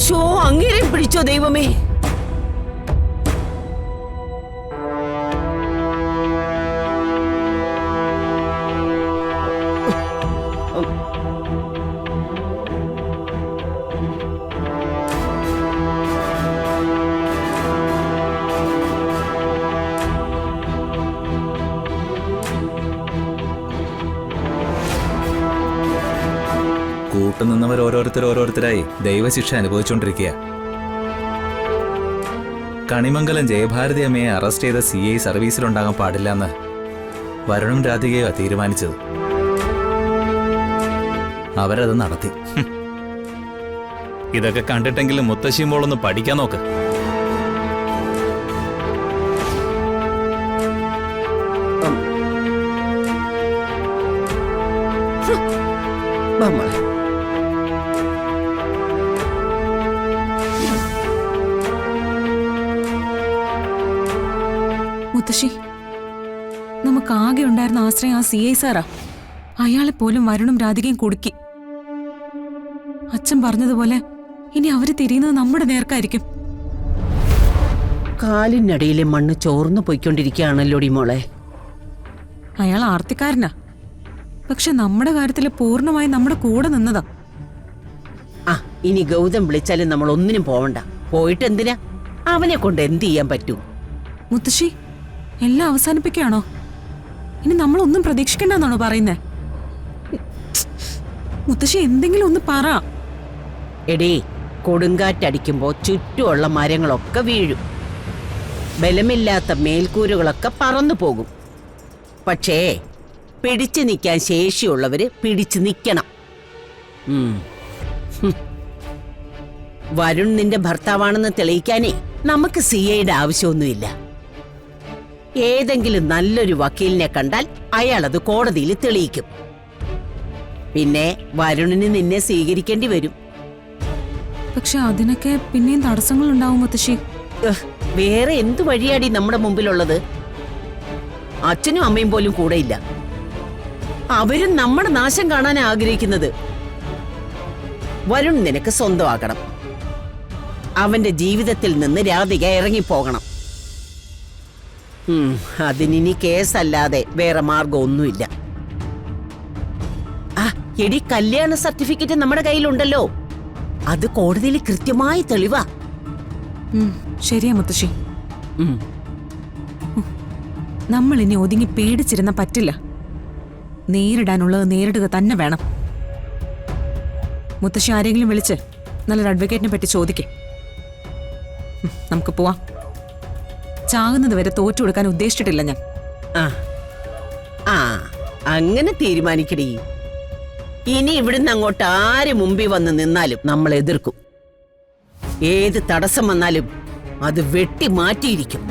Show അങ്ങനെ പിടിച്ചോ ദൈവമേ. കൂട്ടുനിന്നവർ ഓരോരുത്തരായി ദൈവശിക്ഷ അനുഭവിച്ചുകൊണ്ടിരിക്കുക. കണിമംഗലം ജയഭാരതി അമ്മയെ അറസ്റ്റ് ചെയ്ത CI സർവീസിലുണ്ടാകാൻ പാടില്ലെന്ന് വരുണും രാധികയോ തീരുമാനിച്ചത്. അവരത് നടത്തി. ഇതൊക്കെ കണ്ടിട്ടെങ്കിലും മുത്തശ്ശി മോളൊന്ന് പഠിക്കാൻ നോക്ക്. മുത്തശ്ശി, നമുക്കാകെ ഉണ്ടായിരുന്ന ആശ്രയം ആ CI സാറാ. അയാളെ പോലും വരുണും രാധികയും കുടുക്കി. അച്ഛൻ പറഞ്ഞതുപോലെ ഇനി അവര് തിരിയുന്നത് നമ്മുടെ നേർക്കായിരിക്കും. കാലിനടിയിലെ മണ്ണ് ചോർന്നു പോയിക്കൊണ്ടിരിക്കുകയാണല്ലോടി മോളെ. അയാൾ ആർത്തിക്കാരനാ, പക്ഷെ നമ്മുടെ കാര്യത്തില് പൂർണ്ണമായി നമ്മുടെ കൂടെ നിന്നതാ. ആ ഇനി ഗൗതം വിളിച്ചാലും നമ്മൾ ഒന്നിനും പോവണ്ട. പോയിട്ട് എന്തിനാ? അവനെ കൊണ്ട് എന്ത് ചെയ്യാൻ പറ്റൂ? മുത്തശ്ശി, എല്ലാം അവസാനിപ്പിക്കുകയാണോ? ഇനി നമ്മളൊന്നും പ്രതീക്ഷിക്കണ്ടെന്നാണോ പറയുന്നേ? മുത്തശ്ശി, എന്തെങ്കിലും ഒന്ന് പറ. എടേ, കൊടുങ്കാറ്റടിക്കുമ്പോ ചുറ്റുമുള്ള മരങ്ങളൊക്കെ വീഴും, ബലമില്ലാത്ത മേൽക്കൂരുകളൊക്കെ പറന്നു പോകും. പക്ഷേ പിടിച്ചു നിൽക്കാൻ ശേഷിയുള്ളവര് പിടിച്ചു നിൽക്കണം. വരുൺ നിന്റെ ഭർത്താവാണെന്ന് തെളിയിക്കാനേ നമുക്ക് CIയുടെ ആവശ്യമൊന്നുമില്ല. ഏതെങ്കിലും നല്ലൊരു വക്കീലിനെ കണ്ടാൽ അയാളത് കോടതിയിൽ തെളിയിക്കും. പിന്നെ വരുണിന് നിന്നെ സ്വീകരിക്കേണ്ടി വരും. പക്ഷെ അതിനൊക്കെ പിന്നെയും തടസ്സങ്ങൾ ഉണ്ടാവും മുത്തശ്ശി. വേറെ എന്ത് വഴിയാടി നമ്മുടെ മുമ്പിലുള്ളത്? അച്ഛനും അമ്മയും പോലും കൂടെയില്ല. അവരും നമ്മുടെ നാശം കാണാൻ ആഗ്രഹിക്കുന്നത്. വരുൺ നിനക്ക് സ്വന്തമാക്കണം. അവന്റെ ജീവിതത്തിൽ നിന്ന് രാധിക ഇറങ്ങിപ്പോകണം. അതിനി കേസല്ലാതെ വേറെ മാർഗമൊന്നുമില്ല. ആ എടി, കല്യാണ സർട്ടിഫിക്കറ്റ് നമ്മുടെ കയ്യിലുണ്ടല്ലോ. അത് കോടതിയിൽ കൃത്യമായി തെളിവാ. ശരിയാ മുത്തശ്ശി. നമ്മൾ ഇനി ഒതുങ്ങി പേടിച്ചിരുന്ന പറ്റില്ല. നേരിടാനുള്ളത് നേരിടുക തന്നെ വേണം. മുത്തശ്ശി ആരെങ്കിലും വിളിച്ച് നല്ലൊരു അഡ്വക്കേറ്റിനെ പറ്റി ചോദിക്കേ. നമുക്ക് പോവാം. ചാകുന്നത് വരെ തോറ്റു കൊടുക്കാൻ ഉദ്ദേശിച്ചിട്ടില്ല ഞാൻ. അങ്ങനെ തീരുമാനിക്കടി. ഇനി ഇവിടുന്ന് അങ്ങോട്ട് ആര് മുമ്പിൽ വന്ന് നിന്നാലും നമ്മൾ എതിർക്കും. ഏത് തടസ്സം വന്നാലും അത് വെട്ടി മാറ്റിയിരിക്കും.